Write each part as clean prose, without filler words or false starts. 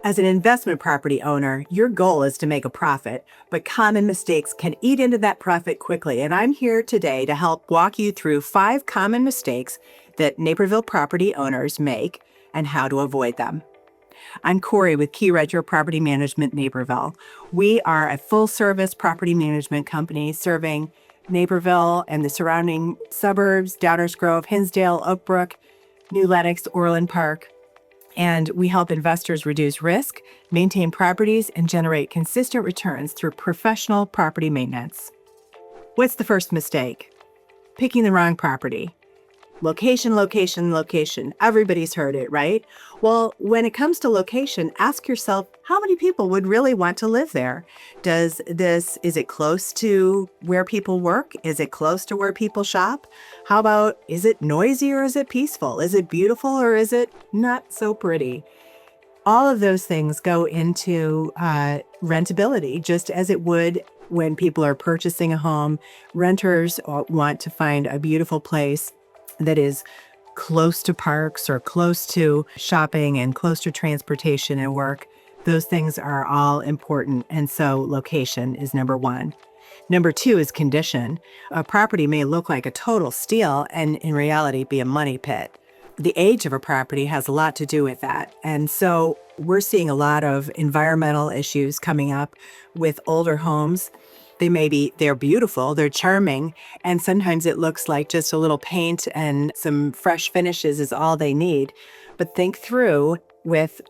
As an investment property owner, your goal is to make a profit, but common mistakes can eat into that profit quickly. And I'm here today to help walk you through 5 common mistakes that Naperville property owners make and how to avoid them. I'm Corey with Keyrenter Property Management Naperville. We are a full-service property management company serving Naperville and the surrounding suburbs, Downers Grove, Hinsdale, Oakbrook, New Lenox, Orland Park. And we help investors reduce risk, maintain properties, and generate consistent returns through professional property maintenance. What's the first mistake? Picking the wrong property. Location, location, location. Everybody's heard it, right? Well, when it comes to location, ask yourself, how many people would really want to live there? Is it close to where people work? Is it close to where people shop? How about, is it noisy or is it peaceful? Is it beautiful or is it not so pretty? All of those things go into rentability, just as it would when people are purchasing a home. Renters want to find a beautiful place that is close to parks or close to shopping and close to transportation and work. Those things are all important. And so location is number 1. Number 2 is condition. A property may look like a total steal and in reality be a money pit. The age of a property has a lot to do with that. And so we're seeing a lot of environmental issues coming up with older homes. They're beautiful, they're charming, and sometimes it looks like just a little paint and some fresh finishes is all they need. But think through with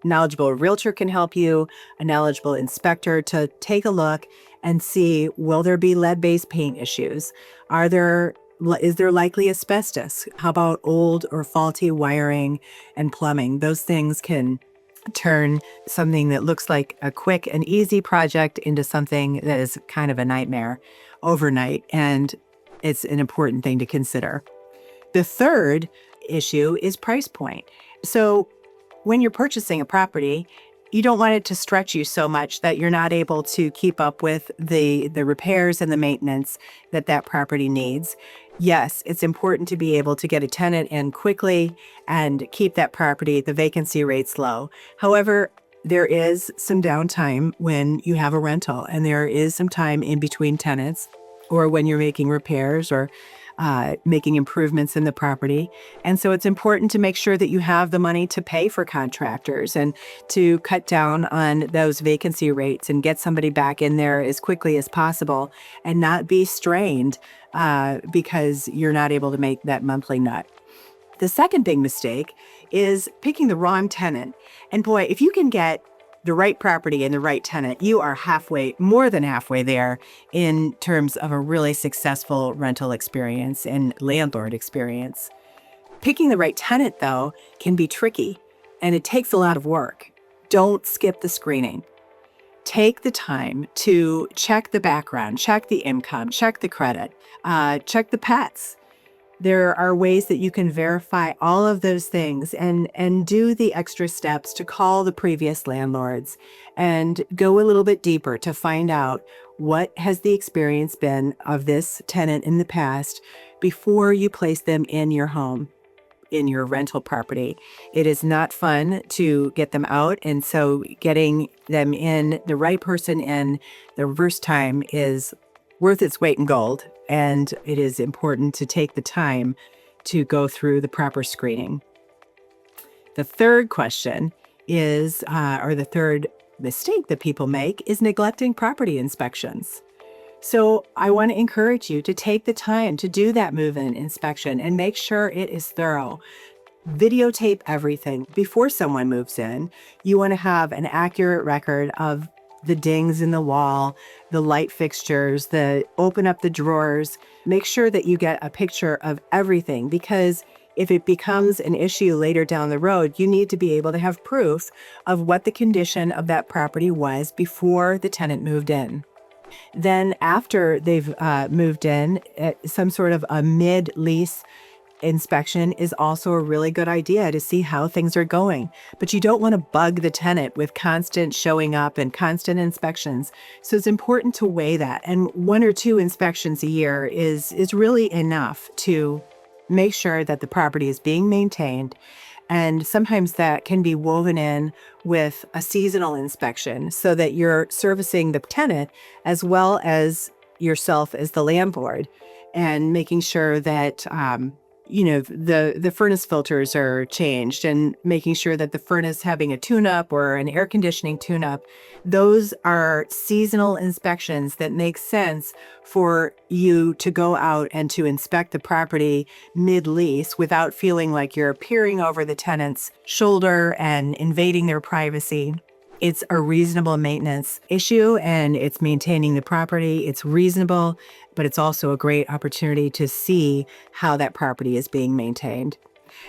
knowledgeable realtor can help you, a knowledgeable inspector to take a look and see, will there be lead-based paint issues? Is there likely asbestos? How about old or faulty wiring and plumbing? Those things can turn something that looks like a quick and easy project into something that is kind of a nightmare overnight, and it's an important thing to consider. The third issue is price point. So when you're purchasing a property, you don't want it to stretch you so much that you're not able to keep up with the repairs and the maintenance that property needs. Yes, it's important to be able to get a tenant in quickly and keep that property, the vacancy rates low. However, there is some downtime when you have a rental, and there is some time in between tenants or when you're making repairs or making improvements in the property. And so it's important to make sure that you have the money to pay for contractors and to cut down on those vacancy rates and get somebody back in there as quickly as possible and not be strained because you're not able to make that monthly nut. The second big mistake is picking the wrong tenant. And boy, if you can get the right property and the right tenant, you are more than halfway there in terms of a really successful rental experience and landlord experience. Picking the right tenant, though, can be tricky, and it takes a lot of work. Don't skip the screening. Take the time to check the background, check the income, check the credit, check the pets. There are ways that you can verify all of those things and do the extra steps to call the previous landlords and go a little bit deeper to find out what has the experience been of this tenant in the past before you place them in your home, in your rental property. It is not fun to get them out, and so getting them in, the right person in the first time is worth its weight in gold. And it is important to take the time to go through the proper screening. The third question is, or the third mistake that people make is neglecting property inspections. So I want to encourage you to take the time to do that move-in inspection and make sure it is thorough. Videotape everything before someone moves in. You want to have an accurate record of the dings in the wall, the light fixtures, open up the drawers. Make sure that you get a picture of everything, because if it becomes an issue later down the road, you need to be able to have proof of what the condition of that property was before the tenant moved in. Then after they've moved in, some sort of a mid-lease inspection is also a really good idea to see how things are going. But you don't want to bug the tenant with constant showing up and constant inspections. So it's important to weigh that. And 1 or 2 inspections a year is really enough to make sure that the property is being maintained And sometimes that can be woven in with a seasonal inspection so that you're servicing the tenant as well as yourself as the landlord, and making sure that the furnace filters are changed, and making sure that the furnace having a tune-up or an air conditioning tune-up. Those are seasonal inspections that make sense for you to go out and to inspect the property mid-lease without feeling like you're peering over the tenant's shoulder and invading their privacy. It's a reasonable maintenance issue, and it's maintaining the property. It's reasonable, but it's also a great opportunity to see how that property is being maintained.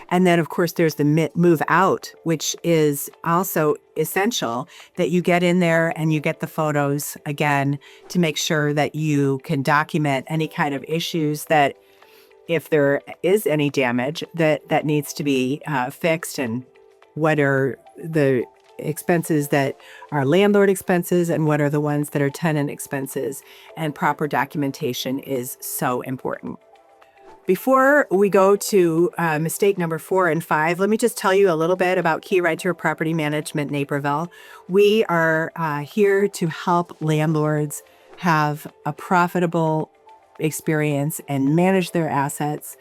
And then, of course, there's the move out, which is also essential, that you get in there and you get the photos again to make sure that you can document any kind of issues, that if there is any damage that needs to be fixed, and what are the expenses that are landlord expenses and what are the ones that are tenant expenses. And proper documentation is so important. Before we go to mistake number 4 and 5, let me just tell you a little bit about Keyrenter Property Management Naperville. We are here to help landlords have a profitable experience and manage their assets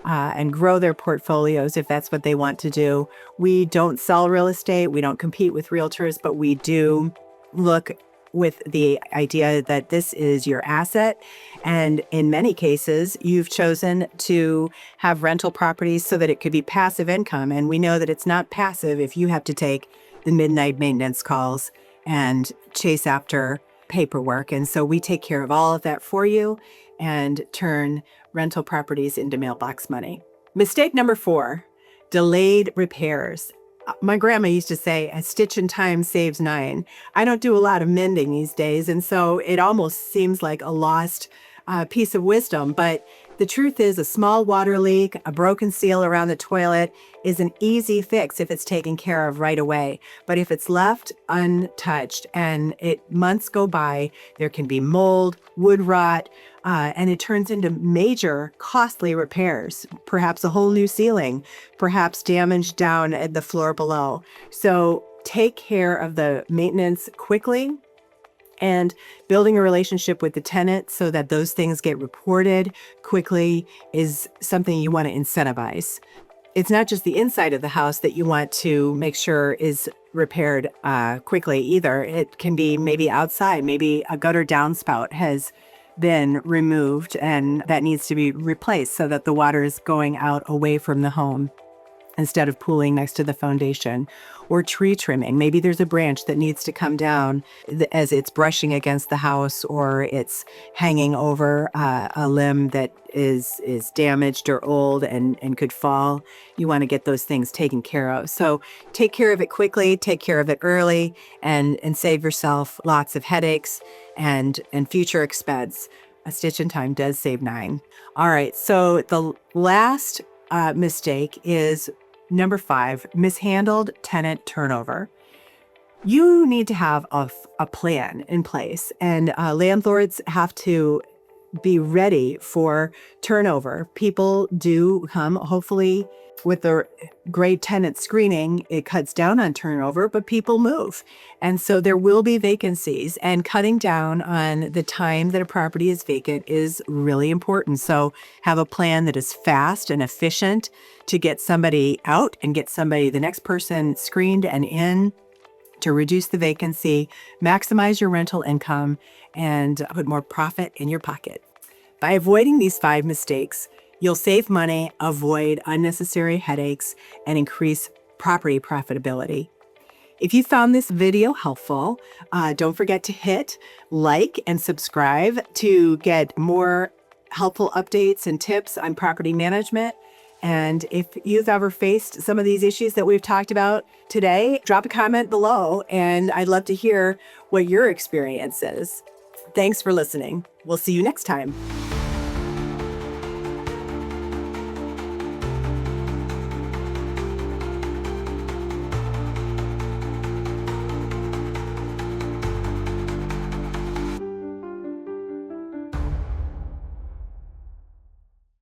and grow their portfolios if that's what they want to do. We don't sell real estate. We don't compete with realtors, but we do look with the idea that this is your asset. And in many cases, you've chosen to have rental properties so that it could be passive income. And we know that it's not passive if you have to take the midnight maintenance calls and chase after paperwork. And so we take care of all of that for you and turn rental properties into mailbox money. Mistake number 4, delayed repairs. My grandma used to say, a stitch in time saves 9. I don't do a lot of mending these days, and so it almost seems like a lost piece of wisdom. But the truth is, a small water leak, a broken seal around the toilet is an easy fix if it's taken care of right away. But if it's left untouched and months go by, there can be mold, wood rot, and it turns into major costly repairs, perhaps a whole new ceiling, perhaps damage down at the floor below. So take care of the maintenance quickly, and building a relationship with the tenant so that those things get reported quickly is something you want to incentivize. It's not just the inside of the house that you want to make sure is repaired quickly either. It can be maybe outside, maybe a gutter downspout has been removed and that needs to be replaced so that the water is going out away from the home instead of pooling next to the foundation. Or tree trimming. Maybe there's a branch that needs to come down as it's brushing against the house, or it's hanging over a limb that is damaged or old and could fall. You want to get those things taken care of. So take care of it quickly, take care of it early, and save yourself lots of headaches and future expense. A stitch in time does save 9. All right, so the last mistake is number 5, mishandled tenant turnover. You need to have a plan in place, and landlords have to be ready for turnover. People do come, hopefully, with the great tenant screening, it cuts down on turnover, but people move. And so there will be vacancies, and cutting down on the time that a property is vacant is really important. So have a plan that is fast and efficient to get somebody out and get the next person screened and in, to reduce the vacancy, maximize your rental income, and put more profit in your pocket. By avoiding these 5 mistakes, you'll save money, avoid unnecessary headaches, and increase property profitability. If you found this video helpful, don't forget to hit like and subscribe to get more helpful updates and tips on property management. And if you've ever faced some of these issues that we've talked about today, drop a comment below, and I'd love to hear what your experience is. Thanks for listening. We'll see you next time.